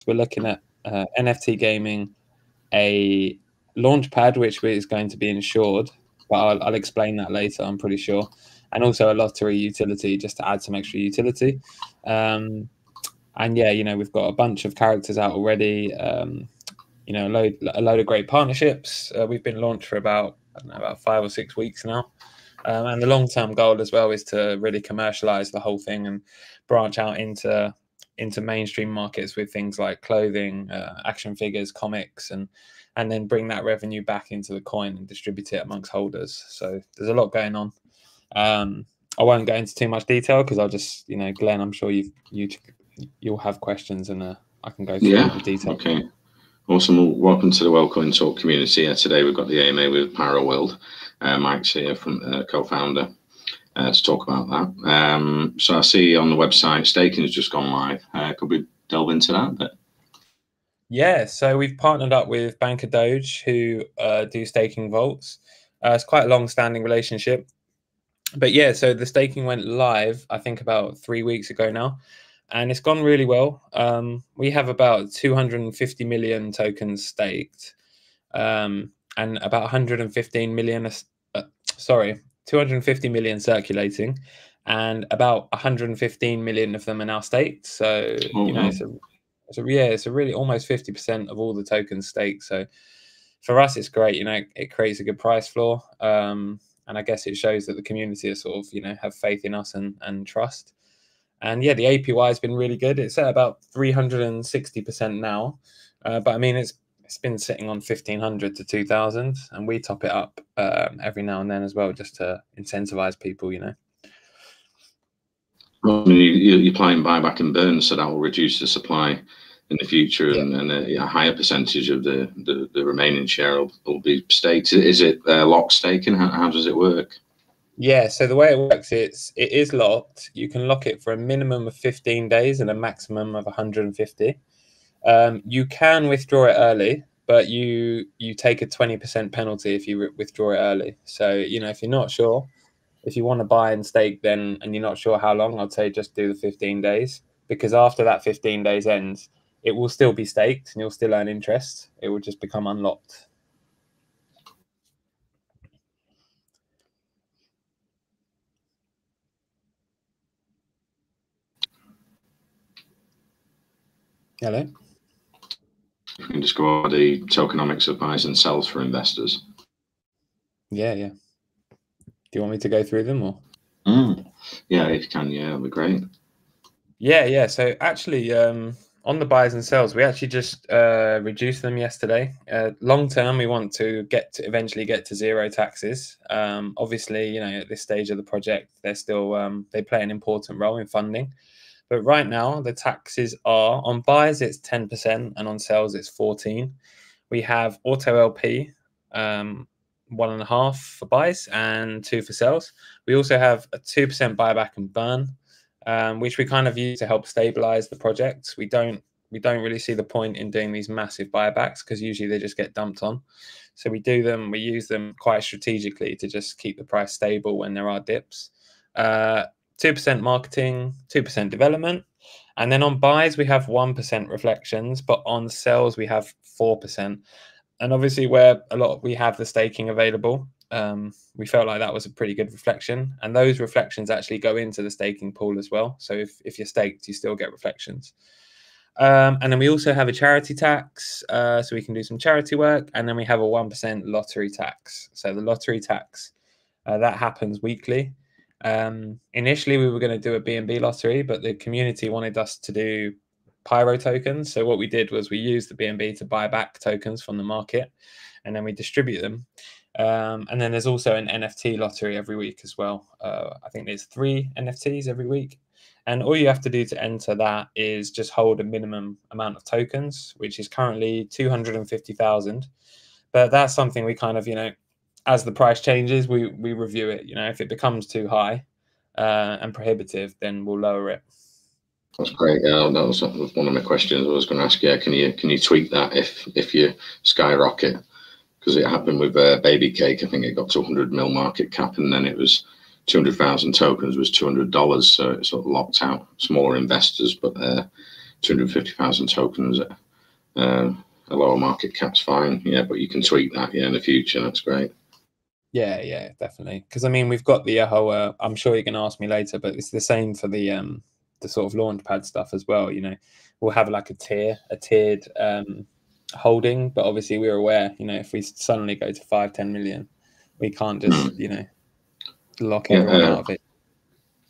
we're looking at NFT gaming, a launch pad, which is going to be insured, but I'll explain that later, I'm pretty sure. And also a lottery utility, just to add some extra utility. And yeah, you know, we've got a bunch of characters out already. You know, a load of great partnerships. We've been launched for about, I don't know, about 5 or 6 weeks now. And the long-term goal as well is to really commercialize the whole thing and branch out into mainstream markets with things like clothing, action figures, comics, and then bring that revenue back into the coin and distribute it amongst holders. So there's a lot going on. I won't go into too much detail because I'll just, you know, Glenn, I'm sure you'll have questions, and I can go through the detail. Okay. Awesome. Well, welcome to the Wellcoin Talk community. Today we've got the AMA with PyroWorld. Mike's here, from co-founder, to talk about that. So I see on the website staking has just gone live. Could we delve into that a bit? Yeah, so we've partnered up with Banker Doge, who do staking vaults. It's quite a long-standing relationship. But yeah, so the staking went live, I think, about 3 weeks ago now, and it's gone really well. We have about 250 million tokens staked, and about 115 million, 250 million circulating, and about 115 million of them are now staked. So you know, it's a really almost 50% of all the tokens staked. So for us, it's great. You know, it creates a good price floor, and I guess it shows that the community is sort of, you know, have faith in us and trust. And yeah, the APY has been really good. It's at about 360% now, but I mean, it's been sitting on 1,500 to 2,000, and we top it up every now and then as well, just to incentivize people, you know. Well, I mean, you're applying buyback and burn, so that will reduce the supply in the future, and a higher percentage of the remaining share will be staked. Is it lock staking? How does it work? Yeah, so the way it works, it is locked. You can lock it for a minimum of 15 days and a maximum of 150. You can withdraw it early, but you take a 20% penalty if you withdraw it early. So, you know, if you're not sure, if you want to buy and stake then, and you're not sure how long, I'd say just do the 15 days, because after that 15 days ends, it will still be staked and you'll still earn interest. It will just become unlocked. Hello? You can just go over the tokenomics of buys and sells for investors. Yeah. Do you want me to go through them, or? Yeah, if you can, yeah, that'd be great. Yeah. So actually, on the buys and sells, we actually just reduced them yesterday. Long term, we want to eventually get to zero taxes. Obviously, you know, at this stage of the project, they're still they play an important role in funding. But right now, the taxes are on buys, it's 10%, and on sells, it's 14%. We have auto LP, 1.5 for buys and 2 for sells. We also have a 2% buyback and burn, which we kind of use to help stabilize the project. We don't really see the point in doing these massive buybacks, because usually they just get dumped on. So we use them quite strategically to just keep the price stable when there are dips. 2% marketing, 2% development. And then on buys, we have 1% reflections, but on sells, we have 4%. And obviously, where we have the staking available, we felt like that was a pretty good reflection. And those reflections actually go into the staking pool as well. So if you're staked, you still get reflections. And then we also have a charity tax, so we can do some charity work. And then we have a 1% lottery tax. So the lottery tax, that happens weekly. Initially, we were going to do a BNB lottery, but the community wanted us to do Pyro tokens. So what we did was we used the BNB to buy back tokens from the market, and then we distribute them. And then there's also an NFT lottery every week as well. I think there's 3 NFTs every week. And all you have to do to enter that is just hold a minimum amount of tokens, which is currently 250,000. But that's something we kind of, you know, as the price changes, we review it. You know, if it becomes too high and prohibitive, then we'll lower it. That's great. Yeah, that was one of my questions I was going to ask. Yeah, can you tweak that if you skyrocket? Because it happened with Baby Cake. I think it got to 100 mil market cap, and then it was 200,000 tokens was $200. So it sort of locked out smaller investors, but 250,000 tokens at a lower market cap's fine. Yeah, but you can tweak that, yeah, in the future. That's great. Yeah, yeah, definitely. Because I mean, we've got the whole. I'm sure you can ask me later, but it's the same for the sort of launchpad stuff as well. You know, we'll have like a tiered holding, but obviously we're aware. You know, if we suddenly go to 5-10 million, we can't just lock everyone out of it.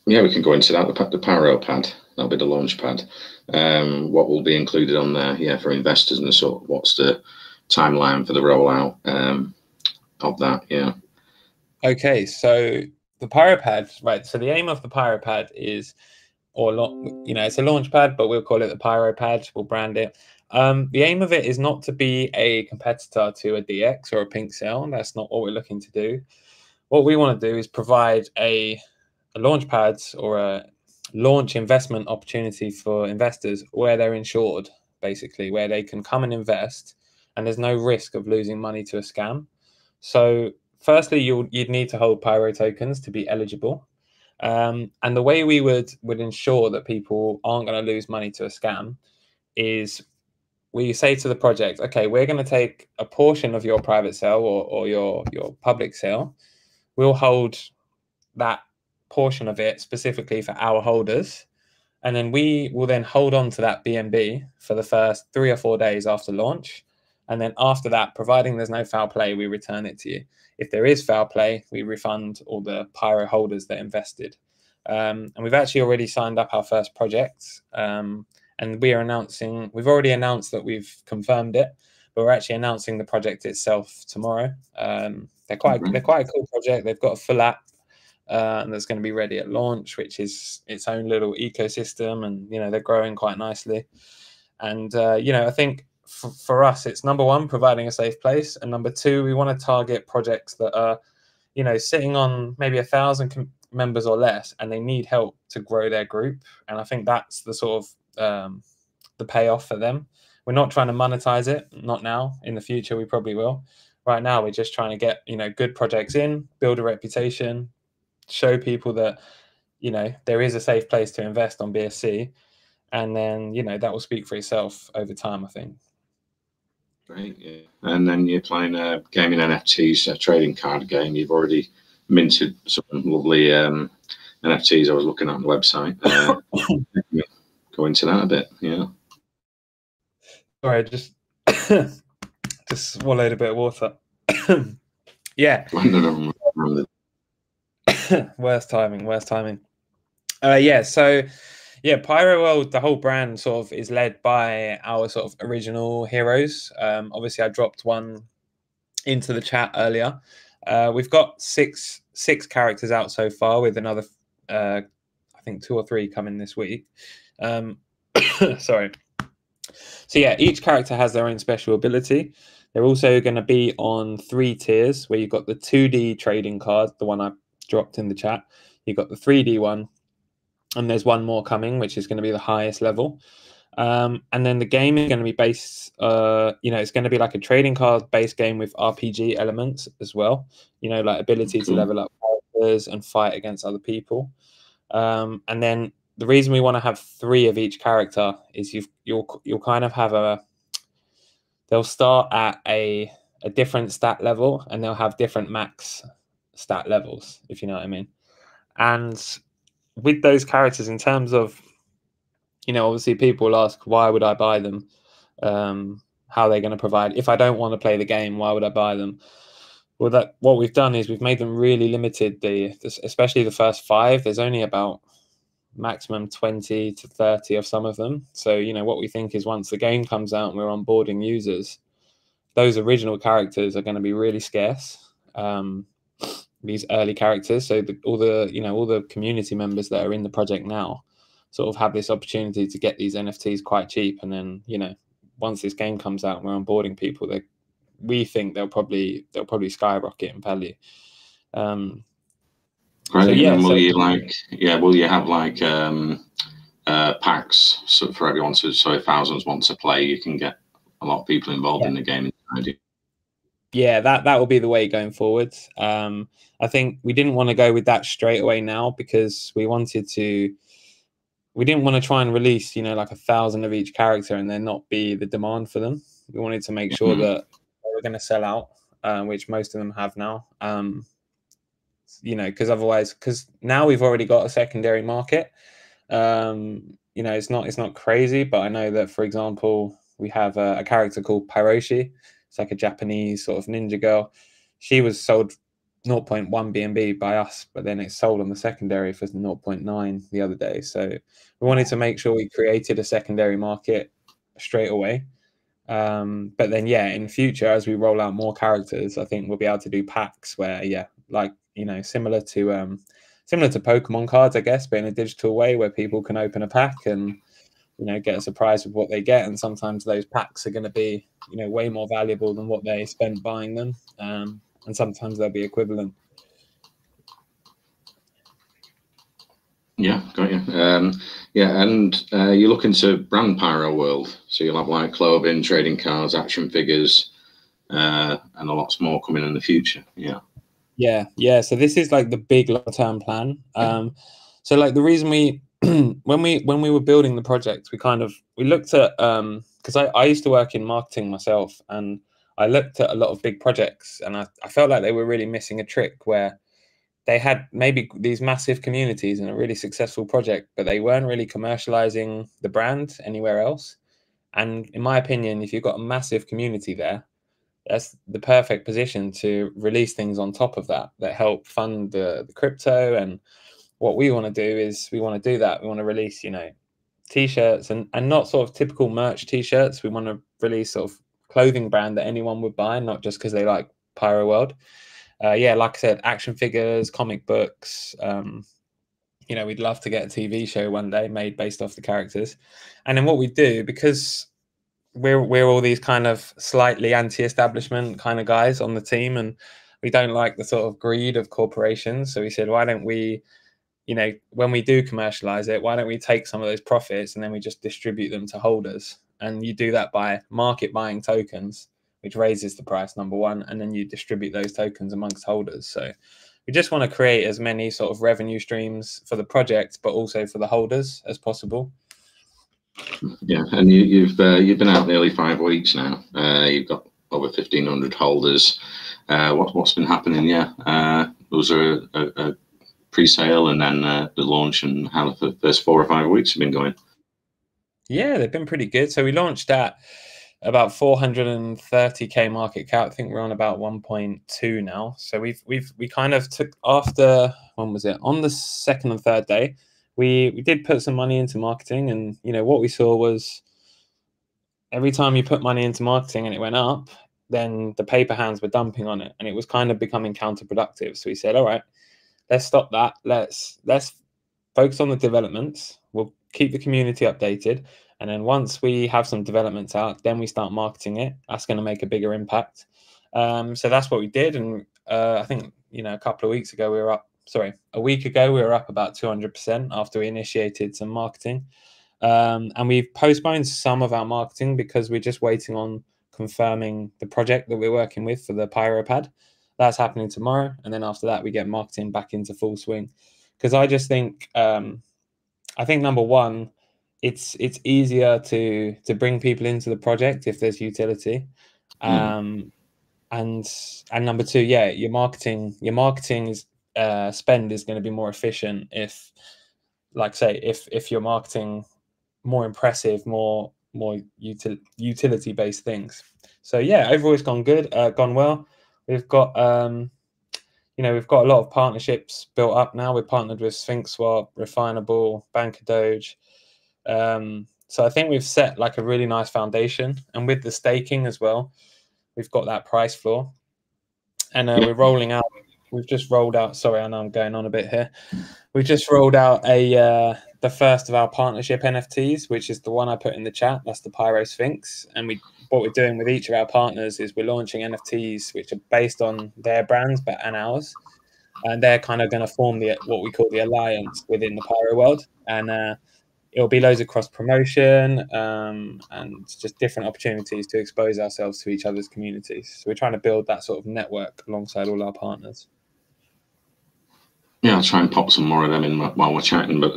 Yeah, we can go into that. The Pyro Pad, that'll be the launch pad. What will be included on there? Yeah, for investors and sort. What's the timeline for the rollout of that? Yeah. Okay, so the Pyro Pad, right? So the aim of the Pyro Pad is, it's a launch pad, but we'll call it the Pyro Pad. We'll brand it. The aim of it is not to be a competitor to a DX or a Pink Cell. That's not what we're looking to do. What we want to do is provide a launch pad or a launch investment opportunity for investors where they're insured, basically, where they can come and invest and there's no risk of losing money to a scam. So firstly, you'd need to hold Pyro tokens to be eligible. And the way we would ensure that people aren't going to lose money to a scam is we say to the project, okay, we're going to take a portion of your private sale or your public sale. We'll hold that portion of it specifically for our holders. And then we will then hold on to that BNB for the first 3 or 4 days after launch. And then after that, providing there's no foul play, we return it to you. If there is foul play, we refund all the Pyro holders that invested. And we've actually already signed up our first project. And we've already announced that we've confirmed it, but we're actually announcing the project itself tomorrow. They're quite a cool project. They've got a full app. And that's going to be ready at launch, which is its own little ecosystem, and they're growing quite nicely. And I think for us, it's number one, providing a safe place, and number two, we want to target projects that are sitting on maybe 1,000 members or less, and they need help to grow their group. And I think that's the sort of the payoff for them. We're not trying to monetize it, not now. In the future, we probably will. Right now, we're just trying to get good projects in, build a reputation, show people that there is a safe place to invest on BSC, and then that will speak for itself over time, I think. Great, yeah. And then you're playing gaming NFTs, a trading card game. You've already minted some lovely NFTs I was looking at on the website. Go into that a bit, yeah. Sorry, just swallowed a bit of water. Yeah. Worst timing. Yeah, so PyroWorld, the whole brand sort of is led by our sort of original heroes. Obviously I dropped one into the chat earlier. We've got six characters out so far, with another I think 2 or 3 coming this week. Sorry. So yeah, each character has their own special ability. They're also going to be on 3 tiers, where you've got the 2D trading card, the one I dropped in the chat. You've got the 3D one, and there's one more coming, which is going to be the highest level. And then the game is going to be based, it's going to be like a trading card based game with RPG elements as well. Like ability to level up characters and fight against other people. And then the reason we want to have 3 of each character is you'll kind of have they'll start at a different stat level, and they'll have different max stat levels, if you know what I mean. And with those characters, in terms of, obviously people will ask, why would I buy them? How are they going to provide? If I don't want to play the game, why would I buy them? Well, what we've done is we've made them really limited, especially the first 5. There's only about maximum 20 to 30 of some of them. So, what we think is once the game comes out and we're onboarding users, those original characters are going to be really scarce. These early characters. So all the community members that are in the project now sort of have this opportunity to get these NFTs quite cheap. And then, once this game comes out and we're onboarding people, we think they'll probably skyrocket in value. Right. So, yeah, will you have like packs for everyone to, so if thousands want to play, you can get a lot of people involved in the game? Yeah, that will be the way going forward. I think we didn't want to go with that straight away now, because we wanted to we didn't want to try and release, you know, like 1,000 of each character and there not be the demand for them. We wanted to make sure that they were going to sell out, which most of them have now. You know, because otherwise, because now we've already got a secondary market. You know, it's not crazy, but I know that, for example, we have a character called Pyroshi. It's like a Japanese sort of ninja girl. She was sold 0.1 BNB by us, but then it's sold on the secondary for 0.9 the other day. So we wanted to make sure we created a secondary market straight away. But then, yeah, in future, as we roll out more characters, I think we'll be able to do packs where, yeah, like, you know, similar to Pokemon cards, I guess, but in a digital way where people can open a pack and, you know, get a surprise with what they get. And sometimes those packs are going to be, you know, way more valuable than what they spent buying them. And sometimes they'll be equivalent. Yeah, got you. Yeah, and you're looking to brand PyroWorld, so you'll have like clothing, trading cards, action figures, and a lot more coming in the future. Yeah. So this is like the big long-term plan. So like the reason we when we were building the project, we looked at because I used to work in marketing myself, and I looked at a lot of big projects, and I felt like they were really missing a trick where they had maybe these massive communities and a really successful project, but they weren't really commercializing the brand anywhere else. And in my opinion, if you've got a massive community there, that's the perfect position to release things on top of that help fund the crypto. And what we want to do is we want to do that. We want to release, you know, t-shirts and not sort of typical merch t-shirts. We want to release sort of clothing brand that anyone would buy, not just because they like PyroWorld. Yeah, like I said, action figures, comic books. You know, we'd love to get a TV show one day made based off the characters. And then what we do, because we're all these kind of slightly anti-establishment kind of guys on the team, and we don't like the sort of greed of corporations. So we said, why don't we, you know, when we do commercialize it, why don't we take some of those profits and then we just distribute them to holders? And you do that by market buying tokens, which raises the price, number one, and then you distribute those tokens amongst holders. So we just want to create as many sort of revenue streams for the project, but also for the holders as possible. Yeah, and you've been out nearly 5 weeks now. You've got over 1,500 holders. What's been happening? Yeah, was there a pre-sale and then the launch, and how the first 4 or 5 weeks have been going? Yeah, they've been pretty good. So we launched at about 430k market cap. I think we're on about 1.2 now. So we kind of took, after, when was it, on the second and third day, we did put some money into marketing, and you know what we saw was every time you put money into marketing and it went up, then the paper hands were dumping on it, and it was kind of becoming counterproductive. So we said, all right, let's stop that. Let's focus on the developments. We'll keep the community updated, and then once we have some developments out, then we start marketing it. That's going to make a bigger impact. So that's what we did, and I think, you know, a week ago we were up about 200% after we initiated some marketing. And we've postponed some of our marketing because we're just waiting on confirming the project that we're working with for the Pyro Pad. That's happening tomorrow, and then after that we get marketing back into full swing. Because I just think, I think number one, it's easier to bring people into the project if there's utility, and number two, yeah, your marketing is spend is going to be more efficient if, like say, if you're marketing more impressive, more utility based things. So yeah, overall it's gone good, gone well. We've got you know, we've got a lot of partnerships built up now. We're partnered with SphinxSwap, Refinable, Banker Doge. So I think we've set like a really nice foundation, and with the staking as well, we've got that price floor, and we're rolling out. We've just rolled out. Sorry, I know I'm going on a bit here. We've just rolled out the first of our partnership NFTs, which is the one I put in the chat. That's the Pyro Sphinx, and what we're doing with each of our partners is we're launching NFTs which are based on their brands and ours, and they're kind of going to form what we call the alliance within the Pyro world, and it'll be loads of cross promotion and just different opportunities to expose ourselves to each other's communities. So we're trying to build that sort of network alongside all our partners. Yeah, I'll try and pop some more of them in while we're chatting. But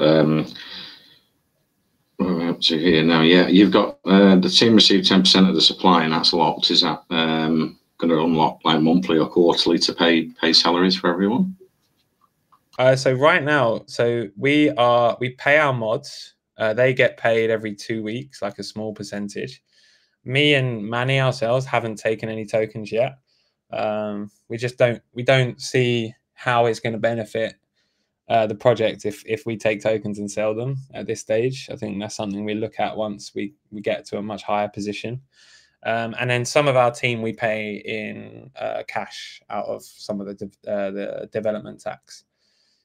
We're up to here now. Yeah, you've got the team received 10% of the supply, and that's locked. Is that going to unlock like monthly or quarterly to pay salaries for everyone? So right now, we pay our mods. They get paid every 2 weeks, like a small percentage. Me and Manny ourselves haven't taken any tokens yet. We don't see how it's going to benefit the project if we take tokens and sell them at this stage. I think that's something we look at once we get to a much higher position. And then some of our team we pay in cash out of some of the development tax.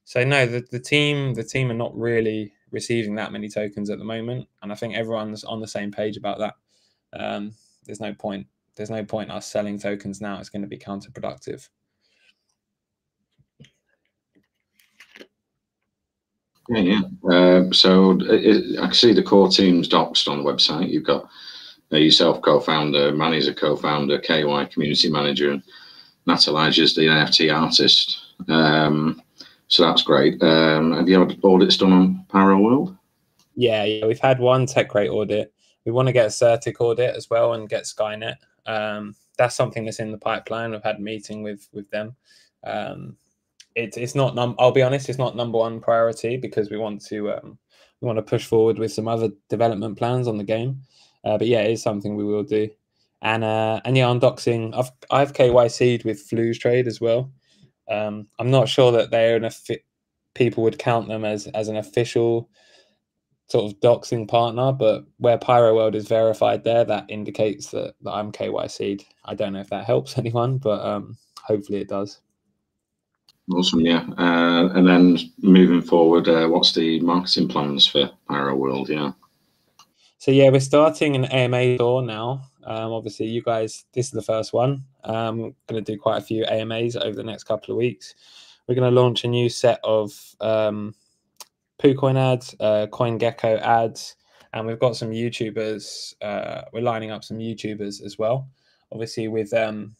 So no, the team are not really receiving that many tokens at the moment, and I think everyone's on the same page about that. There's no point. There's no point us selling tokens now. It's going to be counterproductive. Yeah. So I can see the core team's doxed on the website. You've got yourself, co-founder, Manny's a co-founder, KY community manager, and Nat Elijah's the NFT artist. So that's great. Have you had audits done on PyroWorld? Yeah, we've had one tech rate audit. We want to get a Certic audit as well and get Skynet. That's something that's in the pipeline. I've had a meeting with them. It's not. I'll be honest. It's not number 1 priority because we want to push forward with some other development plans on the game. But yeah, it is something we will do. And yeah, on doxing, I've KYC'd with Flues Trade as well. I'm not sure that they're people would count them as an official sort of doxing partner, but where PyroWorld is verified there, that indicates that I'm KYC'd. I don't know if that helps anyone, but hopefully it does. Awesome, yeah. And then moving forward, what's the marketing plans for PyroWorld? Yeah. So yeah, we're starting an AMA store now. Obviously, you guys, this is the first one. I'm going to do quite a few AMAs over the next couple of weeks. We're going to launch a new set of PooCoin ads, CoinGecko ads, and we've got some YouTubers. We're lining up some YouTubers as well. Obviously, with a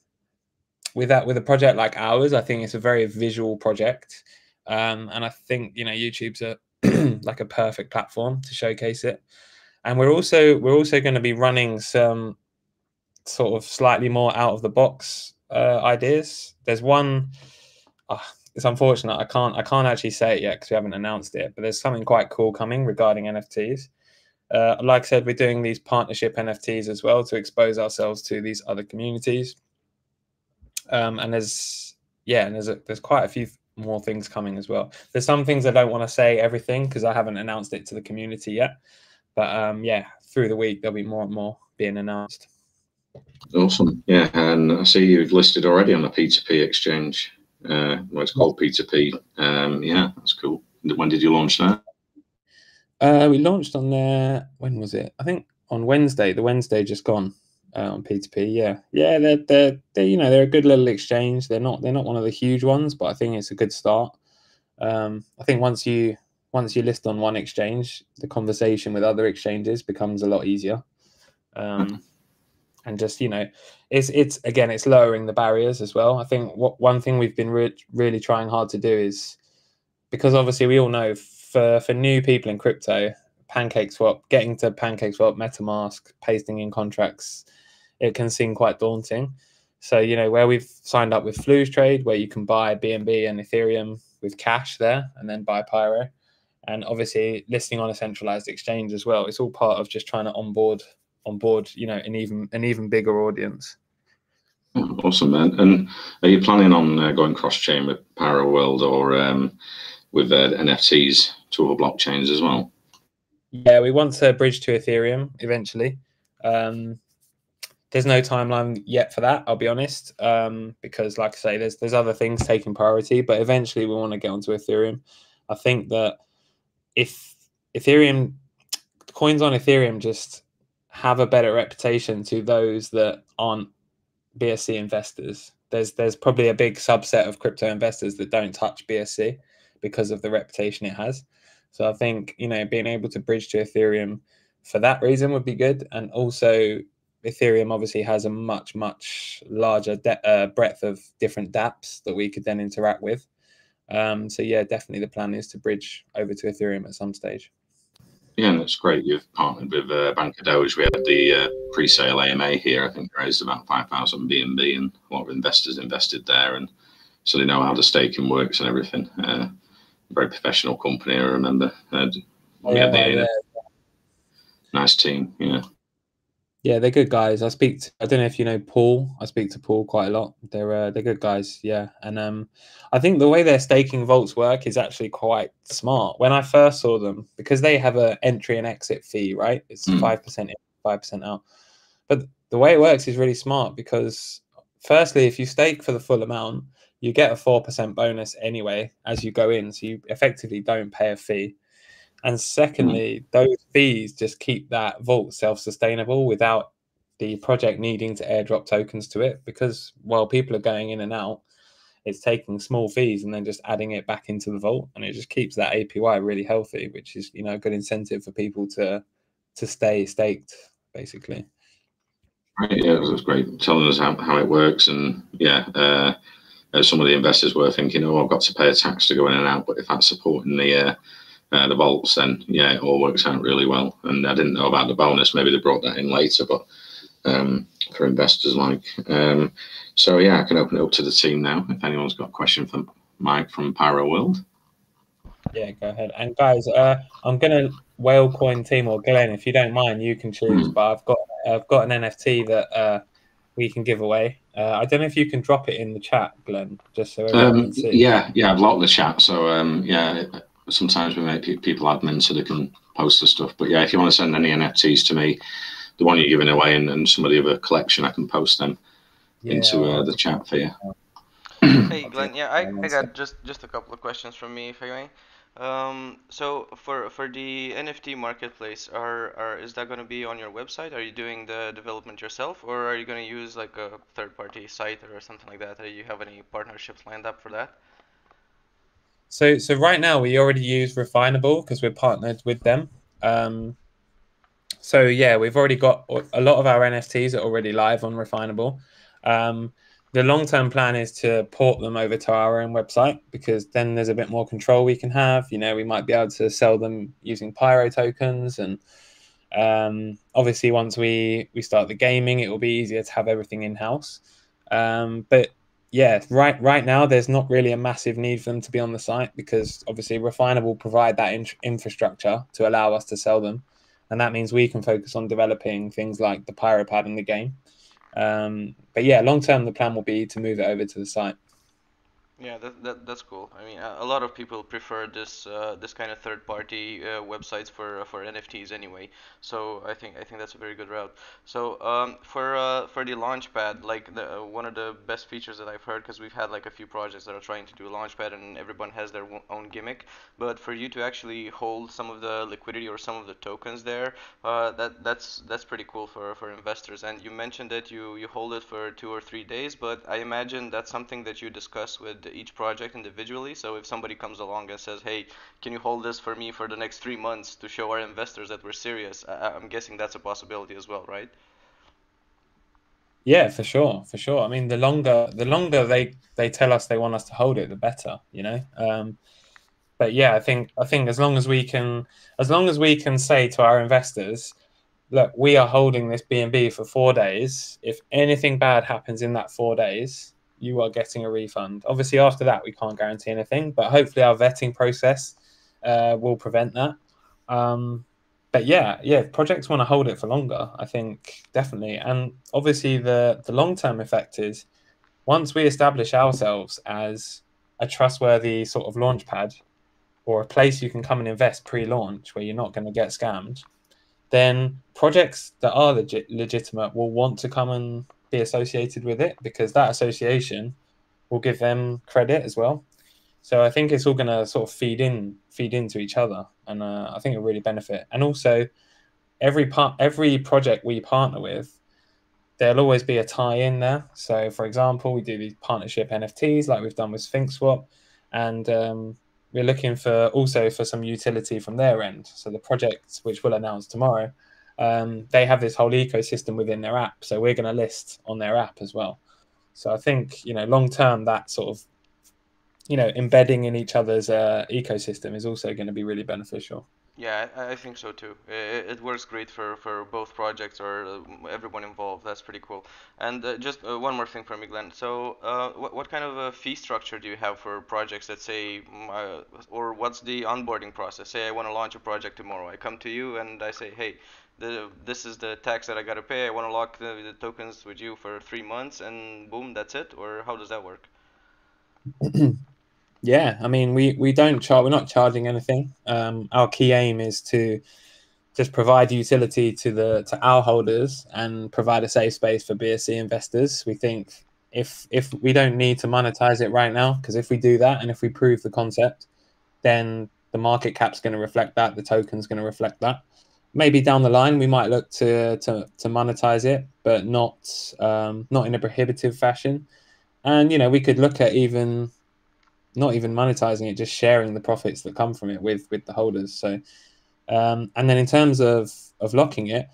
project like ours, I think it's a very visual project, and I think YouTube's a like a perfect platform to showcase it. And we're also going to be running some sort of slightly more out of the box ideas. There's one. It's unfortunate I can't actually say it yet because we haven't announced it. But there's something quite cool coming regarding NFTs. Like I said, we're doing these partnership NFTs as well to expose ourselves to these other communities. And there's quite a few more things coming as well. There's some things I don't want to say everything because I haven't announced it to the community yet. But yeah, through the week there'll be more and more being announced. Awesome. Yeah, and I see you've listed already on the P2P exchange. It's called P2P. Yeah, that's cool. When did you launch that? We launched on there. When was it? I think on Wednesday. The Wednesday just gone on P2P. Yeah. They're a good little exchange. They're not one of the huge ones, but I think it's a good start. I think once you list on one exchange, the conversation with other exchanges becomes a lot easier. And just it's lowering the barriers as well. I think one thing we've been really trying hard to do is, because obviously we all know for new people in crypto, getting to PancakeSwap, MetaMask, pasting in contracts, it can seem quite daunting. So where we've signed up with Flues Trade, where you can buy BNB and Ethereum with cash there, and then buy Pyro, and obviously listing on a centralized exchange as well. It's all part of just trying to onboard an even bigger audience. Awesome, man. And are you planning on going cross-chain with PyroWorld or with NFTs to other blockchains as well? Yeah, we want to bridge to Ethereum eventually. There's no timeline yet for that, I'll be honest, because like I say, there's other things taking priority, but eventually we want to get onto Ethereum. I think that if coins on Ethereum just have a better reputation to those that aren't BSC investors. There's probably a big subset of crypto investors that don't touch BSC because of the reputation it has. So I think being able to bridge to Ethereum for that reason would be good. And also Ethereum obviously has a much larger breadth of different dApps that we could then interact with. So yeah, definitely the plan is to bridge over to Ethereum at some stage. Yeah, and that's great. You've partnered with Bank of Doge. We had the pre-sale AMA here. I think raised about 5,000 BNB, and a lot of investors invested there, and so they know how the staking works and everything. Very professional company. I remember when we had the nice team. Yeah, they're good guys. I don't know if you know Paul. I speak to Paul quite a lot. They're good guys. Yeah, and I think the way their staking vaults work is actually quite smart. When I first saw them, because they have a entry and exit fee, right? It's 5% in, 5% out. But the way it works is really smart because, firstly, if you stake for the full amount, you get a 4% bonus anyway as you go in, so you effectively don't pay a fee. And secondly, those fees just keep that vault self-sustainable without the project needing to airdrop tokens to it, because while people are going in and out, it's taking small fees and then just adding it back into the vault, and it just keeps that APY really healthy, which is, a good incentive for people to stay staked, basically. Right, yeah, it was great telling us how it works, and some of the investors were thinking, "Oh, I've got to pay a tax to go in and out," but if that's supporting the vaults, then yeah, it all works out really well. And I didn't know about the bonus. Maybe they brought that in later, but for investors so yeah, I can open it up to the team now. If anyone's got a question for Mike from PyroWorld. Yeah, go ahead. And guys, I'm gonna whale coin team, or Glenn, if you don't mind, you can choose. But I've got an NFT that we can give away. I don't know if you can drop it in the chat, Glenn, just so everyone can see. Yeah, I've locked the chat, so sometimes we make people admin so they can post the stuff. But yeah, if you want to send any NFTs to me, the one you're giving away and some of the other collection, I can post them into the chat for you. Hey Glenn, yeah, I got just a couple of questions from me, if I may. So for the NFT marketplace, is that going to be on your website? Are you doing the development yourself, or are you going to use like a third-party site or something like that? Do you have any partnerships lined up for that? So right now we already use Refinable because we're partnered with them. So yeah, we've already got a lot of our NFTs are already live on Refinable. The long-term plan is to port them over to our own website, because then there's a bit more control we can have. We might be able to sell them using Pyro tokens, and obviously once we start the gaming, it will be easier to have everything in-house. But yeah, right now there's not really a massive need for them to be on the site, because obviously Refinable provide that infrastructure to allow us to sell them, and that means we can focus on developing things like the Pyro Pad in the game. But yeah, long term, the plan will be to move it over to the site. Yeah, that's cool. I mean, a lot of people prefer this kind of third-party websites for NFTs anyway. So I think that's a very good route. So for the Launchpad, like one of the best features that I've heard, because we've had like a few projects that are trying to do Launchpad, and everyone has their own gimmick. But for you to actually hold some of the liquidity or some of the tokens there, that's pretty cool for investors. And you mentioned that you hold it for 2 or 3 days, but I imagine that's something that you discuss with each project individually. So if somebody comes along and says, "Hey, can you hold this for me for the next 3 months to show our investors that we're serious?" I'm guessing that's a possibility as well, right? Yeah, for sure, for sure. I mean, the longer they tell us they want us to hold it, the better. But yeah, I think as long as we can say to our investors, look, we are holding this BNB for 4 days. If anything bad happens in that 4 days, you are getting a refund. Obviously, after that, we can't guarantee anything, but hopefully our vetting process will prevent that. But yeah, if projects want to hold it for longer, I think definitely. And obviously, the long-term effect is, once we establish ourselves as a trustworthy sort of launch pad, or a place you can come and invest pre-launch where you're not going to get scammed, then projects that are legitimate will want to come and be associated with it, because that association will give them credit as well. So I think it's all going to sort of feed into each other, and I think it'll really benefit. And also, every project we partner with, there'll always be a tie-in there. So for example, we do these partnership NFTs like we've done with Sphinx Swap, and we're looking for some utility from their end. So the projects, which we'll announce tomorrow, they have this whole ecosystem within their app. So we're going to list on their app as well. So I think, long term, that sort of, embedding in each other's ecosystem is also going to be really beneficial. Yeah, I think so too. It works great for both projects or everyone involved. That's pretty cool. And just one more thing for me, Glenn. So, what kind of a fee structure do you have for projects that say, or what's the onboarding process? Say I want to launch a project tomorrow. I come to you and I say, hey, this is the tax that I gotta pay. I want to lock the tokens with you for 3 months, and boom, that's it. Or how does that work? Yeah, I mean, we don't charge. We're not charging anything. Our key aim is to just provide utility to our holders and provide a safe space for BSC investors. We think if we don't need to monetize it right now, because if we do that and if we prove the concept, then the market cap's going to reflect that, the token's going to reflect that. Maybe down the line we might look to monetize it, but not in a prohibitive fashion. And we could look at even not even monetizing it, just sharing the profits that come from it with the holders. So and then in terms of locking it,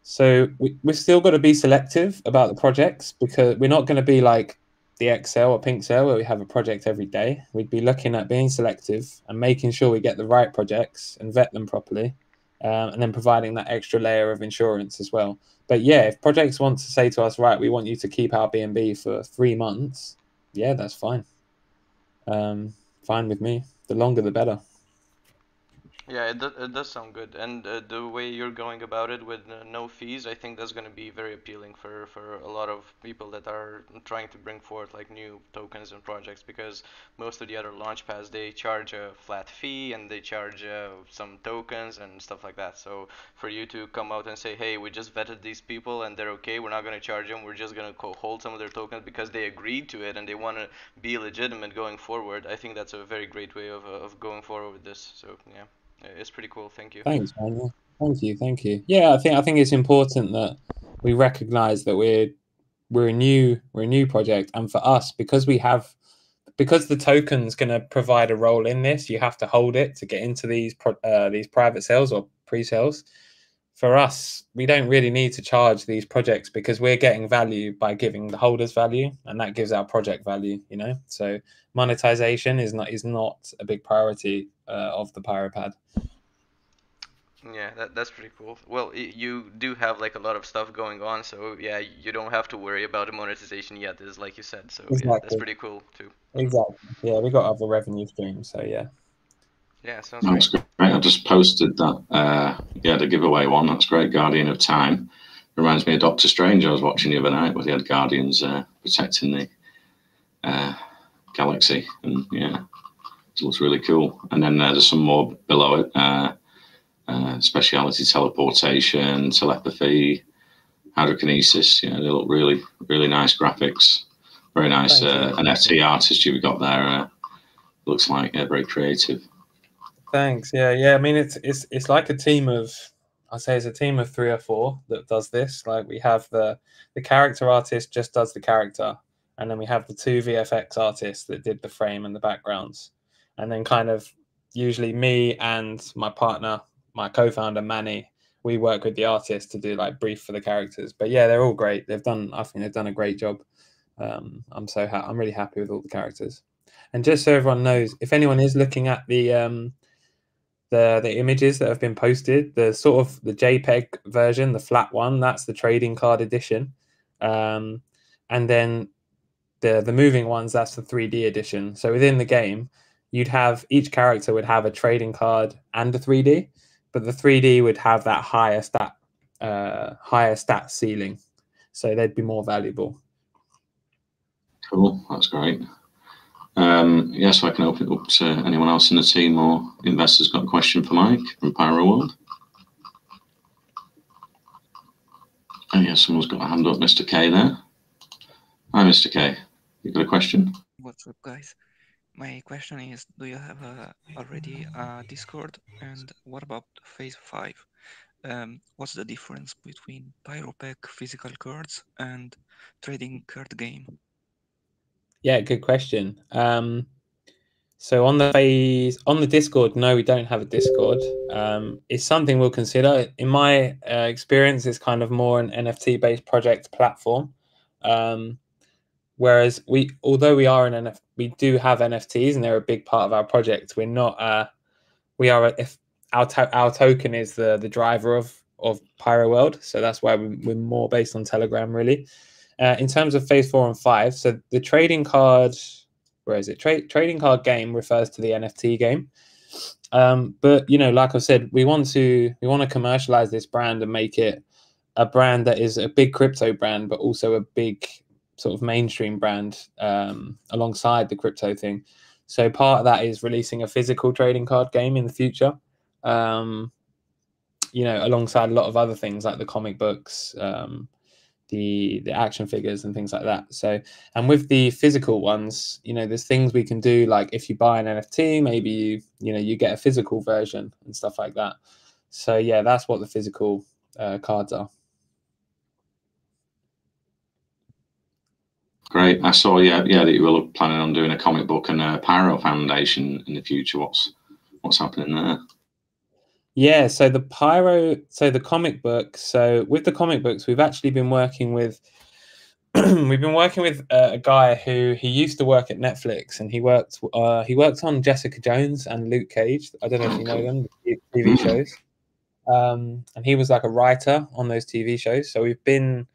so we've still got to be selective about the projects, because we're not going to be like the Excel or Pink Cell where we have a project every day. We'd be looking at being selective and making sure we get the right projects and vet them properly, and then providing that extra layer of insurance as well. But yeah, if projects want to say to us, right, we want you to keep our BNB for 3 months, yeah, that's fine. Fine with me. The longer, the better. Yeah, it does sound good, and the way you're going about it with no fees, I think that's going to be very appealing for a lot of people that are trying to bring forth like new tokens and projects, because most of the other launch pads they charge a flat fee and they charge some tokens and stuff like that. So for you to come out and say, hey, we just vetted these people and they're okay, we're not going to charge them, we're just going to hold some of their tokens because they agreed to it and they want to be legitimate going forward, I think that's a very great way of going forward with this. So yeah. It's pretty cool. Thank you. Thanks, man. Yeah. Thank you. Yeah, I think it's important that we recognize that we're a new project, and for us, because the token's going to provide a role in this, you have to hold it to get into these private sales or pre-sales. For us, we don't really need to charge these projects because we're getting value by giving the holders value, and that gives our project value. So monetization is not a big priority of the Pyro Pad. Yeah, that's pretty cool. Well, you do have like a lot of stuff going on, so yeah, you don't have to worry about the monetization yet, is like you said. So yeah, that's Exactly. pretty cool too. Exactly. Yeah, we got other revenue streams, so yeah. Yeah, sounds great. That's great. I just posted that. Yeah, the giveaway one. That's great. Guardian of Time. Reminds me of Doctor Strange. I was watching the other night where they had Guardians protecting the galaxy, and yeah, it looks really cool. And then there's some more below it. Speciality teleportation, telepathy, hydrokinesis. Yeah, they look really, really nice graphics. Very nice NFT artist you've got there. Looks like very creative. Thanks. Yeah. I mean, it's like a team of, I'd say it's a team of 3 or 4 that does this. Like we have the character artist just does the character, and then we have the 2 VFX artists that did the frame and the backgrounds, and then kind of usually me and my partner, my co-founder Manny, we work with the artist to do like brief for the characters. But yeah, they're all great. I think they've done a great job. I'm really happy with all the characters. And just so everyone knows, if anyone is looking at the images that have been posted, the sort of the JPEG version, the flat one, that's the trading card edition, and then the moving ones, that's the 3D edition. So within the game, each character would have a trading card and a 3D, but the 3D would have that higher stat ceiling, so they'd be more valuable. Cool, that's great. So I can open it up to anyone else in the team or investors got a question for Mike from PyroWorld. And yeah, someone's got a hand up, Mr. K there. Hi, Mr. K. You got a question? What's up, guys? My question is, do you have already a Discord? And what about Phase 5? What's the difference between PyroPack physical cards and trading card game? Yeah, good question. So on the Discord, no, we don't have a Discord. It's something we'll consider. In my experience, it's kind of more an NFT-based project platform. Whereas although we are we do have NFTs and they're a big part of our project. We are our token is the driver of PyroWorld, so that's why we're more based on Telegram really. In terms of phase 4 and 5, so the trading card, where is it? Trading card game refers to the NFT game. But you know, like I said, we want to commercialize this brand and make it a brand that is a big crypto brand, but also a big sort of mainstream brand alongside the crypto thing. So part of that is releasing a physical trading card game in the future. You know, alongside a lot of other things like the comic books, the action figures and things like that. So, and with the physical ones, you know, there's things we can do, like if you buy an NFT, maybe you get a physical version and stuff like that. So yeah, that's what the physical cards are. Great. I saw, yeah, that you were planning on doing a comic book and a Pyro Foundation in the future. What's happening there? Yeah, so the comic book. So with the comic books, we've actually been working with a guy who he used to work at Netflix, and he worked on Jessica Jones and Luke Cage. I don't know if you know them, the TV shows. And he was like a writer on those TV shows. So we've been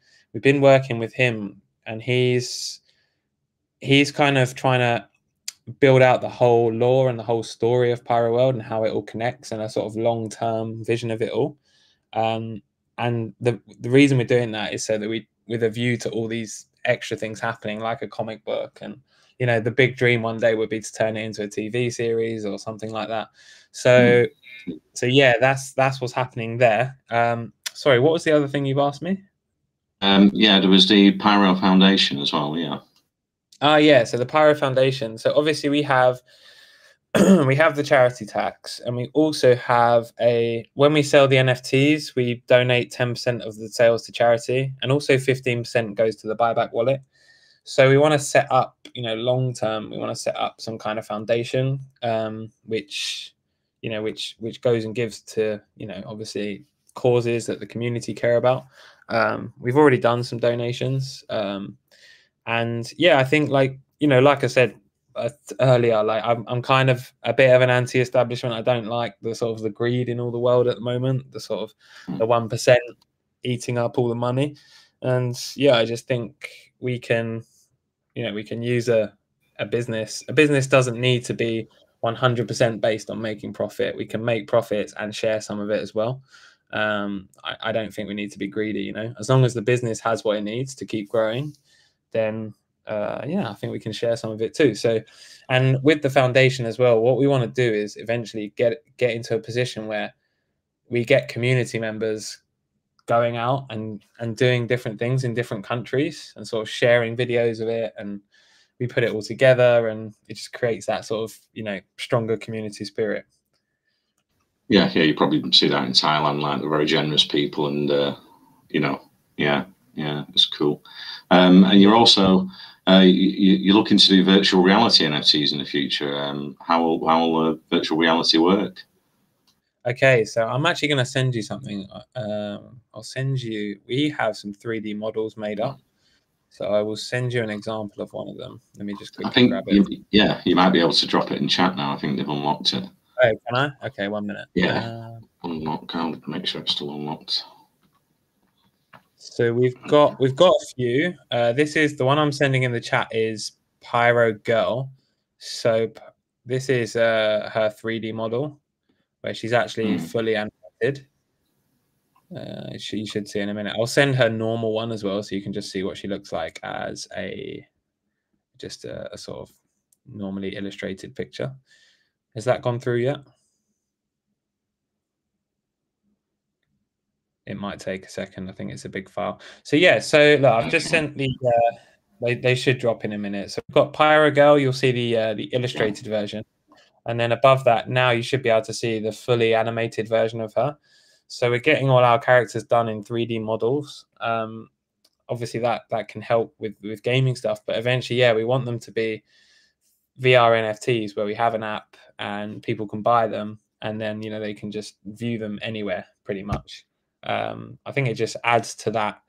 working with him, and he's kind of trying to build out the whole lore and the whole story of PyroWorld and how it all connects, and a sort of long-term vision of it all. And the reason we're doing that is so that we, with a view to all these extra things happening, like a comic book, and you know, the big dream one day would be to turn it into a TV series or something like that. So yeah, that's what's happening there. Sorry, what was the other thing you've asked me? Yeah, there was the Pyro Foundation as well. Yeah. Yeah, so the Pyro Foundation. So obviously we have we have the charity tax, and we also have when we sell the NFTs, we donate 10% of the sales to charity, and also 15% goes to the buyback wallet. So we want to set up, you know, long term, we want to set up some kind of foundation, which goes and gives to, you know, obviously causes that the community care about. We've already done some donations. And yeah, I think, like, you know, like I said earlier, like I'm kind of a bit of an anti-establishment. I don't like the sort of the greed in all the world at the moment, the sort of the 1% eating up all the money. And yeah, I just think we can use a business. A business doesn't need to be 100% based on making profit. We can make profits and share some of it as well. I don't think we need to be greedy, you know, as long as the business has what it needs to keep growing, then yeah, I think we can share some of it too. So, and with the foundation as well, what we want to do is eventually get into a position where we get community members going out and doing different things in different countries and sort of sharing videos of it, and we put it all together, and it just creates that sort of, you know, stronger community spirit. Yeah, you probably see that in Thailand, like they're very generous people, and you know, yeah, it's cool. And you're also you're looking to do virtual reality NFTs in the future. How will virtual reality work? Okay, so I'm actually going to send you something. I'll send you. We have some 3D models made up, so I will send you an example of one of them. Let me just quickly grab it. You might be able to drop it in chat now. I think they've unlocked it. Oh, can I? Okay, 1 minute. Yeah, unlock. I'll make sure it's still unlocked. So we've got a few. This is the one I'm sending in the chat is Pyro Girl. So this is her 3D model, where she's actually fully animated. You should see in a minute. I'll send her normal one as well, so you can just see what she looks like as just a sort of normally illustrated picture. Has that gone through yet? It might take a second. I think it's a big file. So yeah, so look, I've just sent the they should drop in a minute. So we've got Pyro Girl, you'll see the illustrated version. And then above that, now you should be able to see the fully animated version of her. So we're getting all our characters done in 3D models. Obviously that can help with gaming stuff, but eventually, yeah, we want them to be VR NFTs where we have an app and people can buy them, and then, you know, they can just view them anywhere pretty much. I think it just adds to that,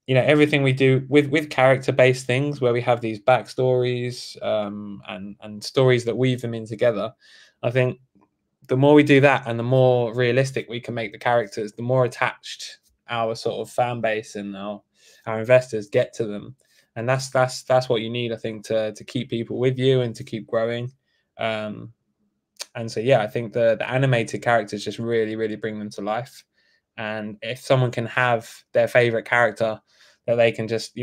you know, everything we do with character-based things where we have these backstories and stories that weave them in together. I think the more we do that and the more realistic we can make the characters, the more attached our sort of fan base and our investors get to them. And that's what you need, I think, to keep people with you and to keep growing. And so, yeah, I think the animated characters just really, really bring them to life. And if someone can have their favorite character that they can just,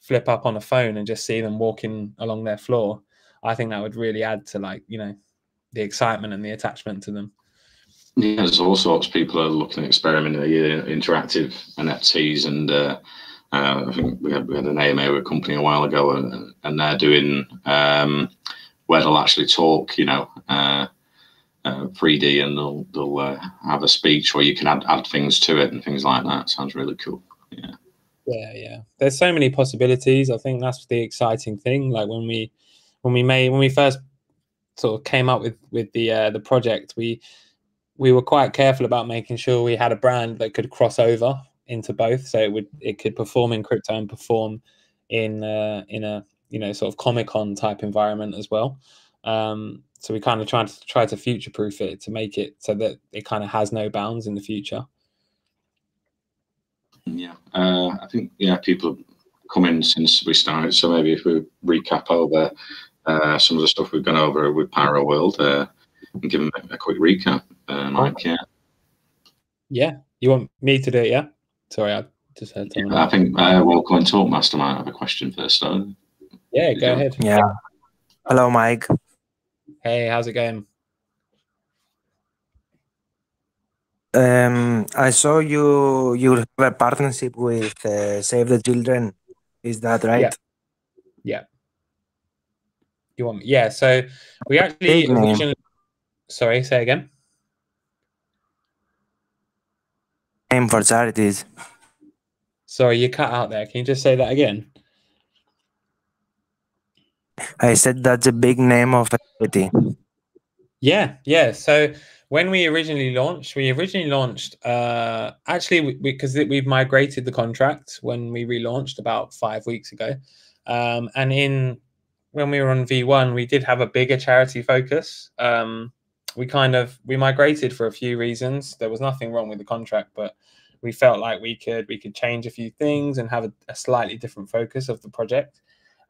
flip up on a phone and just see them walking along their floor, I think that would really add to, like, the excitement and the attachment to them. Yeah, there's all sorts. People are looking at experimenting interactive NFTs, and I think we had an AMA with a company a while ago, and they're doing where they'll actually talk, 3D, and they'll have a speech where you can add things to it and things like that. Sounds really cool. Yeah. There's so many possibilities. I think that's the exciting thing. Like when we first sort of came up with the project, we were quite careful about making sure we had a brand that could cross over into both, so it could perform in crypto and perform in a sort of Comic-Con type environment as well. So we kind of try to future proof it to make it so that it kind of has no bounds in the future. Yeah, I think people have come in since we started, so maybe if we recap over some of the stuff we've gone over with PyroWorld and give them a quick recap, Mike. Yeah, you want me to do it? Yeah, sorry, I just heard someone. I think Welcome and Talk Master might have a question first. So yeah, go ahead. Yeah. Hello, Mike. Hey, how's it going? I saw you have a partnership with Save the Children. Is that right? Yeah. You want me? Yeah. So we actually originally. Sorry, say again. Name for charities. Sorry, you cut out there. Can you just say that again? I said that's a big name of a charity. Yeah. So when we originally launched, actually because we've migrated the contract when we relaunched about 5 weeks ago, and when we were on V1, we did have a bigger charity focus. We migrated for a few reasons. There was nothing wrong with the contract, but we felt like we could change a few things and have a slightly different focus of the project.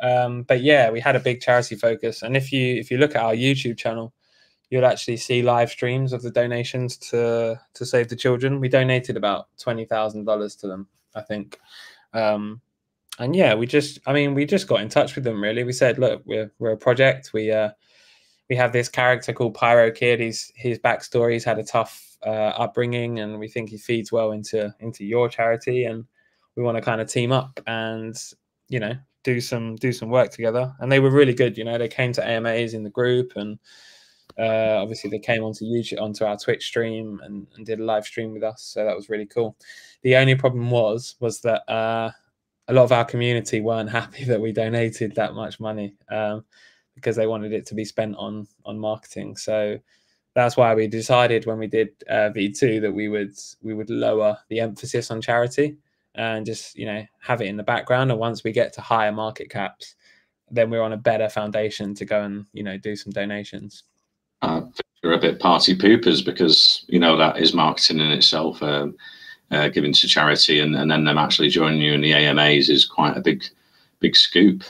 But yeah, we had a big charity focus, and if you look at our YouTube channel, you'll actually see live streams of the donations to Save the Children. We donated about $20,000 to them, I think. And yeah, we just got in touch with them, really. We said, look, we're a project. We have this character called Pyro Kid. His backstory, he's had a tough upbringing, and we think he feeds well into your charity, and we want to kind of team up and do some work together. And they were really good. They came to AMAs in the group, and obviously they came onto YouTube, onto our Twitch stream, and did a live stream with us. So that was really cool. The only problem was that a lot of our community weren't happy that we donated that much money, because they wanted it to be spent on marketing. So that's why we decided when we did V2 that we would lower the emphasis on charity and just have it in the background. And once we get to higher market caps, then we're on a better foundation to go and do some donations. You're a bit party poopers, because that is marketing in itself. Giving to charity and then them actually joining you in the AMAs is quite a big scoop,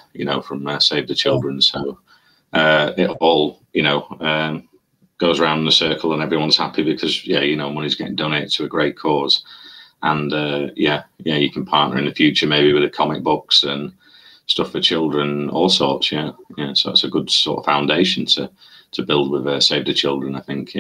from Save the Children. So it all goes around in the circle, and everyone's happy because money's getting donated to a great cause. And you can partner in the future maybe with the comic books and stuff for children, all sorts. So it's a good sort of foundation to build with Save the Children, I think.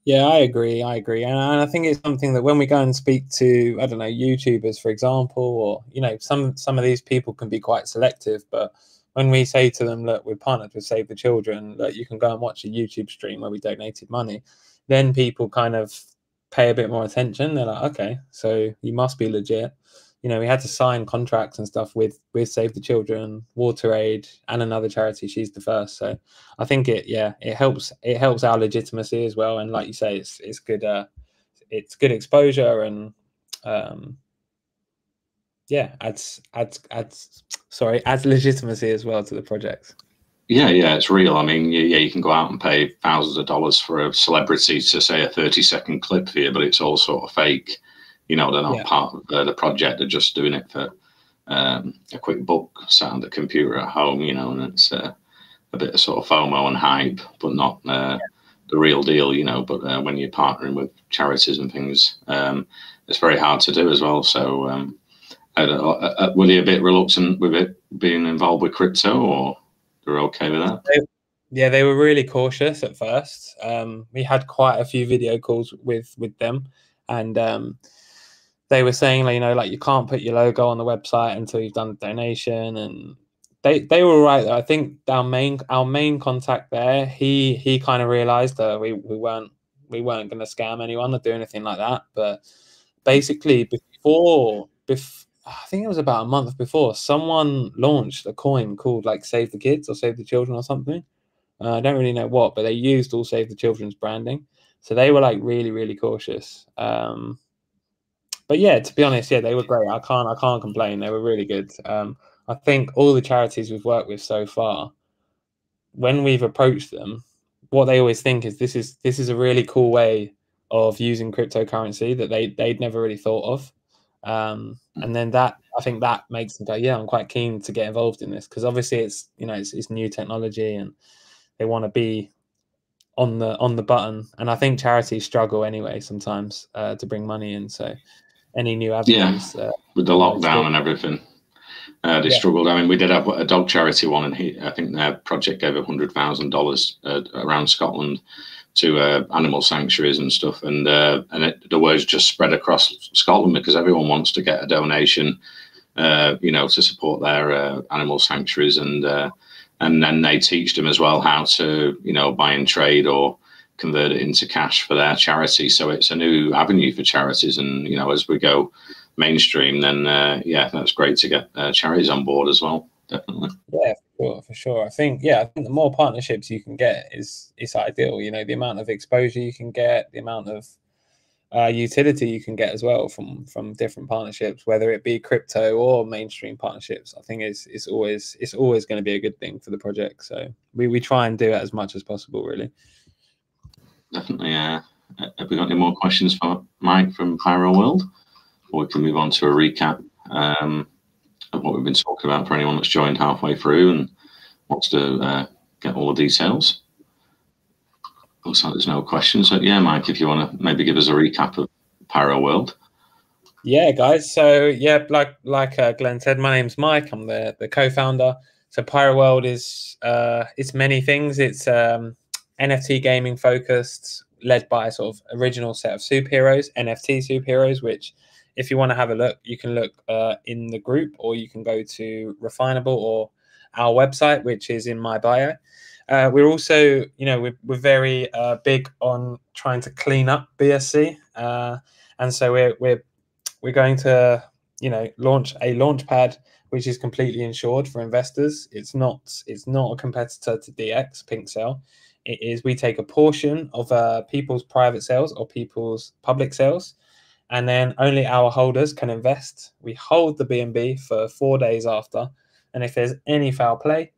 Yeah, I agree. And I think it's something that when we go and speak to, I don't know, YouTubers, for example, or, some of these people can be quite selective, but when we say to them, look, we're partnered with Save the Children, look, you can go and watch a YouTube stream where we donated money, then people kind of pay a bit more attention. They're like, okay, so you must be legit. We had to sign contracts and stuff with Save the Children, WaterAid, and another charity, She's the First. So I think it helps our legitimacy as well. And like you say, it's good exposure, and adds legitimacy as well to the project. Yeah, it's real. I mean, yeah, you can go out and pay thousands of dollars for a celebrity to say a 30-second clip for you, but it's all sort of fake. You know, they're not part of the project. They're just doing it for a quick buck, sat on the computer at home, you know, and it's a bit of sort of FOMO and hype, but not the real deal, you know. But when you're partnering with charities and things, it's very hard to do as well. So were you a bit reluctant with it being involved with crypto, or they're okay with that? Yeah, they were really cautious at first. We had quite a few video calls with them, and they were saying, like, you know, like, you can't put your logo on the website until you've done the donation, and they were right. I think our main contact there, he kind of realized that we weren't going to scam anyone or do anything like that. But basically, I think it was about a month before, someone launched a coin called like Save the Kids or Save the Children or something. I don't really know what, but they used all Save the Children's branding. So they were like really, really cautious. But yeah, to be honest, yeah, they were great. I can't complain. They were really good. I think all the charities we've worked with so far, when we've approached them, what they always think is this is a really cool way of using cryptocurrency that they'd never really thought of. And then I think that makes them go, yeah, I'm quite keen to get involved in this, because obviously it's, you know, it's new technology and they want to be on the button. And I think charities struggle anyway sometimes to bring money in. So any new avenues, with the lockdown and everything, they struggled. I mean, we did have a dog charity one, and I think their project gave $100,000 around Scotland to animal sanctuaries and stuff, and the word's just spread across Scotland because everyone wants to get a donation, you know, to support their animal sanctuaries, and then they teach them as well how to, you know, buy and trade or convert it into cash for their charity. So it's a new avenue for charities, and you know, as we go mainstream, then yeah, that's great to get charities on board as well. Definitely. Yeah, for sure. I think the more partnerships you can get is ideal. You know, the amount of exposure you can get, the amount of utility you can get as well from different partnerships, whether it be crypto or mainstream partnerships. I think it's always going to be a good thing for the project. So we try and do it as much as possible, really. Definitely. Have we got any more questions for Mike from PyroWorld? Or we can move on to a recap of what we've been talking about for anyone that's joined halfway through and wants to get all the details. Looks like there's no questions. So yeah, Mike, if you want to maybe give us a recap of PyroWorld. Yeah, guys. So yeah, like Glenn said, my name's Mike. I'm the co-founder. So PyroWorld is it's many things. It's NFT gaming focused, led by a sort of original set of superheroes, NFT superheroes, which if you want to have a look, you can look in the group, or you can go to Refinable or our website, which is in my bio. We're also, you know, we're very big on trying to clean up BSC, and so we're going to, you know, launch a launch pad which is completely insured for investors. It's not a competitor to DX Pink Cell. It is, we take a portion of people's private sales or people's public sales, and then only our holders can invest. We hold the BNB for 4 days after, and if there's any foul play,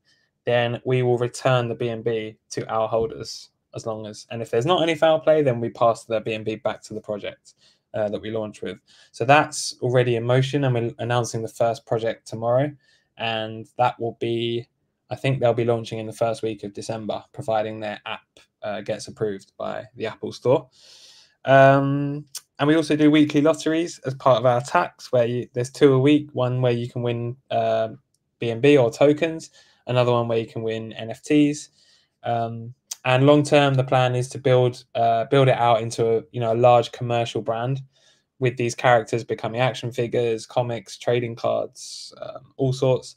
then we will return the BNB to our holders and if there's not any foul play, then we pass the BNB back to the project that we launch with. So that's already in motion, and we're announcing the first project tomorrow, and that will be, I think they'll be launching in the first week of December, providing their app gets approved by the Apple Store. And we also do weekly lotteries as part of our tax, where there's 2 a week, one where you can win BNB or tokens, another one where you can win NFTs. And long term, the plan is to build it out into a large commercial brand, with these characters becoming action figures, comics, trading cards, all sorts.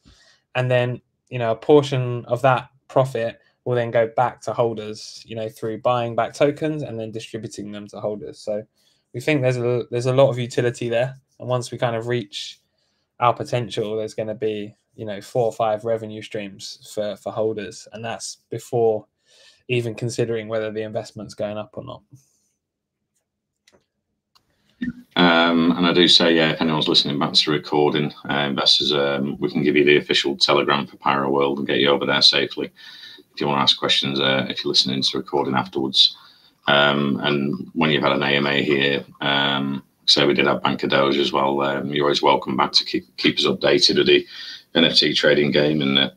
And then, you know, a portion of that profit will then go back to holders, you know, through buying back tokens and then distributing them to holders. So we think there's a lot of utility there. And once we kind of reach our potential, there's going to be, you know, 4 or 5 revenue streams for holders. And that's before even considering whether the investment's going up or not. And I do say, yeah, if anyone's listening back to the recording, investors, we can give you the official Telegram for PyroWorld and get you over there safely. if you want to ask questions, if you're listening to the recording afterwards. And when you've had an AMA here, so we did have Bank of Doge as well. You're always welcome back to keep us updated with the NFT trading game and the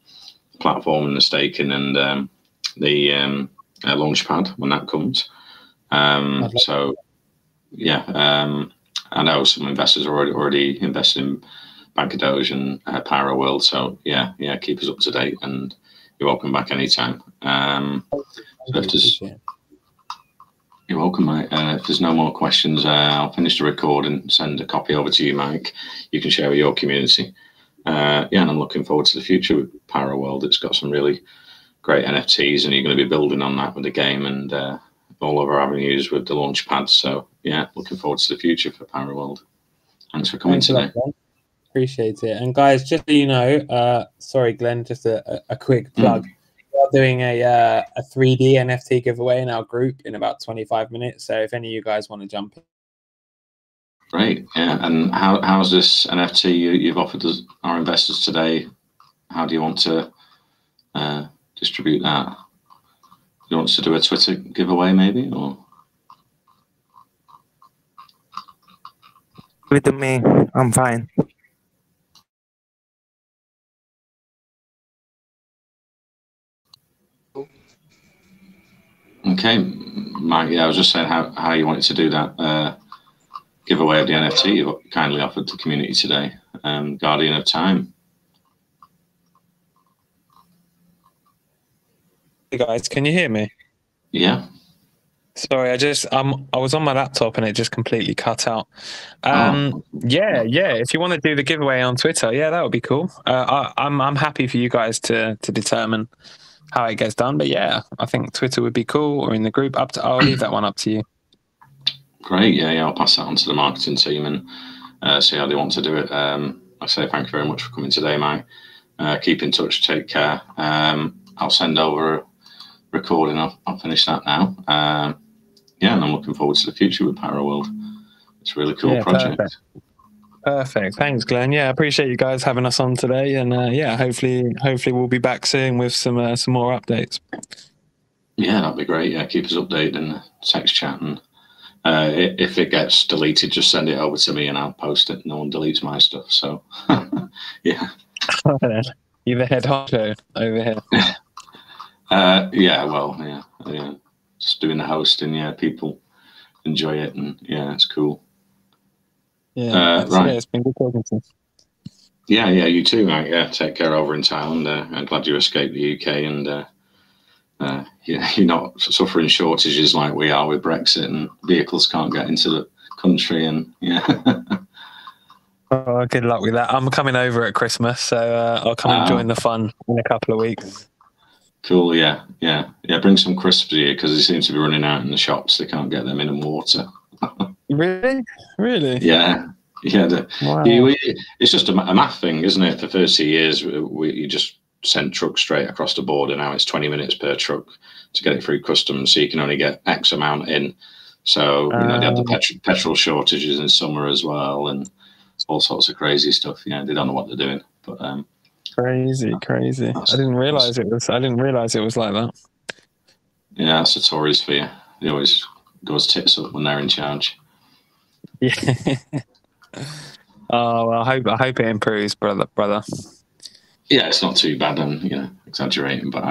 platform and the staking and the Launchpad when that comes. So yeah, I know some investors are already invested in Bank of Doge and PyroWorld. So yeah, keep us up to date, and you're welcome back anytime. So if there's, you're welcome, mate. If there's no more questions, I'll finish the record and send a copy over to you, Mike. You can share with your community. Yeah, and I'm looking forward to the future with PyroWorld. It's got some really great NFTs, and you're going to be building on that with the game and all of our avenues with the Launchpad. So yeah, looking forward to the future for PyroWorld. Thanks for coming today. Appreciate it. And guys, just so you know, sorry, Glenn, just a quick plug. We're doing a 3D NFT giveaway in our group in about 25 minutes. So if any of you guys want to jump in. Great. Yeah. And how's this NFT you've offered us, our investors today? How do you want to distribute that? You want us to do a Twitter giveaway maybe, or? With me, I'm fine. Okay, Mike. Yeah, I was just saying how you wanted to do that giveaway of the NFT you kindly offered the community today. Guardian of Time. Hey guys, can you hear me? Yeah. Sorry, I was on my laptop and it just completely cut out. Yeah. If you want to do the giveaway on Twitter, yeah, that would be cool. I'm happy for you guys to determine how it gets done, but yeah, I think Twitter would be cool, or in the group. I'll leave that one up to you. Great. Yeah. I'll pass that on to the marketing team and see how they want to do it. I say thank you very much for coming today, Mike. Keep in touch. Take care. I'll send over a recording. I'll finish that now. Yeah, and I'm looking forward to the future with PyroWorld. It's a really cool project. Perfect. Thanks, Glenn. Yeah, I appreciate you guys having us on today, and yeah, hopefully we'll be back soon with some more updates. Yeah, that'd be great. Yeah, keep us updated in the text chat, and if it gets deleted, just send it over to me and I'll post it. No one deletes my stuff, so yeah. You're the head honcho over here. Yeah, well, yeah, just doing the hosting. Yeah, people enjoy it, and yeah, it's cool. Yeah, right. Yeah, it's been good talking to you. Yeah, you too, mate. Yeah, take care over in Thailand. I'm glad you escaped the UK, and you're not suffering shortages like we are with Brexit, and vehicles can't get into the country, and yeah. Oh, good luck with that. I'm coming over at Christmas, so I'll come and join the fun in a couple of weeks. Cool, yeah. Bring some crisps here because they seem to be running out in the shops. They can't get them in water. Really? Yeah. Wow. It's just a math thing, isn't it? For 30 years, you just sent trucks straight across the border. Now it's 20 minutes per truck to get it through customs, so you can only get X amount in. So they had the petrol shortages in summer as well, and all sorts of crazy stuff. Yeah, they don't know what they're doing, but crazy. I didn't realize it was like that. Yeah, that's the Tories for you. They always goes tits up when they're in charge. Yeah. Oh, well, I hope it improves, brother. Yeah, it's not too bad. I'm exaggerating, but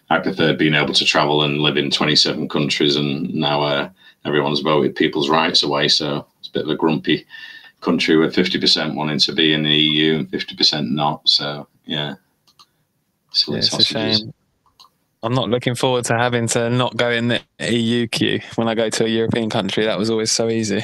I prefer being able to travel and live in 27 countries, and now everyone's voted people's rights away. So it's a bit of a grumpy country with 50% wanting to be in the EU and 50% not. So yeah, it's a shame. I'm not looking forward to having to not go in the EU queue when I go to a European country. That was always so easy.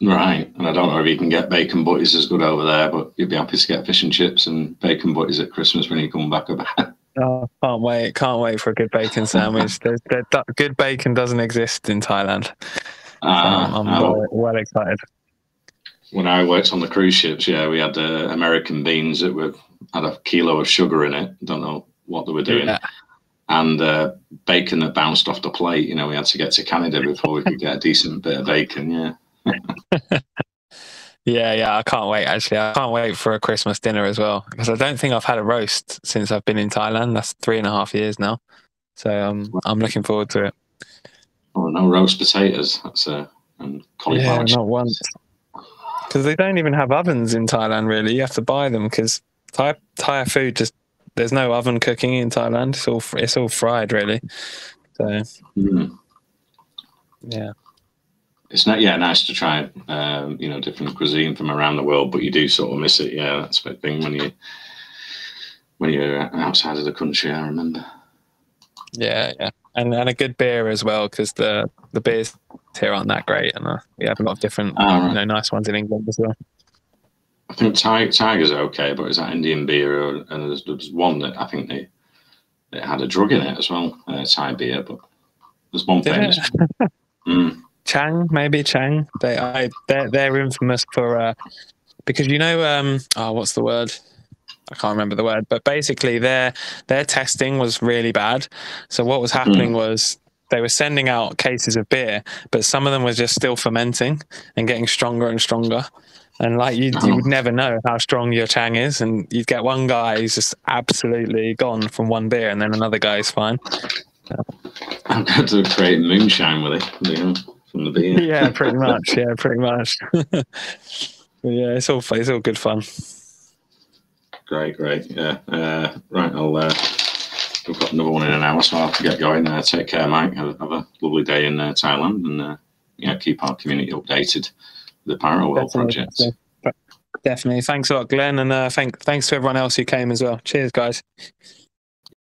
Right, and I don't know if you can get bacon butties as good over there, but you'd be happy to get fish and chips and bacon butties at Christmas when you come back about. Oh, can't wait for a good bacon sandwich. Good bacon doesn't exist in Thailand. So I'm well excited. When I worked on the cruise ships, we had American beans that had a kilo of sugar in it. Don't know what they were doing. Yeah. And bacon that bounced off the plate. We had to get to Canada before we could get a decent bit of bacon. Yeah. Yeah, I can't wait. Actually, I can't wait for a Christmas dinner as well, because I don't think I've had a roast since I've been in Thailand. That's 3.5 years now, so I'm looking forward to it. Oh, no roast potatoes. That's and cauliflower. Yeah, not once. Because they don't even have ovens in Thailand. Really, you have to buy them because Thai food just there's no oven cooking in Thailand. It's all fried really. So yeah. It's not nice to try different cuisine from around the world, but you do sort of miss it. Yeah, that's the thing when you're outside of the country. I remember. Yeah, and a good beer as well, because the beers here aren't that great, and we have a lot of different nice ones in England as well. I think Tiger's okay, but is that Indian beer? And there's one that I think it had a drug in it as well, Thai beer, but there's one famous one. Chang, maybe Chang. They're infamous for because what's the word? I can't remember the word, but basically their testing was really bad. So what was happening was they were sending out cases of beer, but some of them were just still fermenting and getting stronger and stronger. And like you would never know how strong your Chang is, and you'd get one guy who's just absolutely gone from one beer, and then another guy's fine. I'm going to create moonshine with it, from the beer. Yeah, pretty much. Yeah, it's all good fun. Great. Yeah. Right. We've got another one in an hour, so I'll have to get going. Take care, Mike. Have a lovely day in Thailand, and keep our community updated with the PyroWorld project. Definitely. Thanks a lot, Glenn, and thanks to everyone else who came as well. Cheers, guys.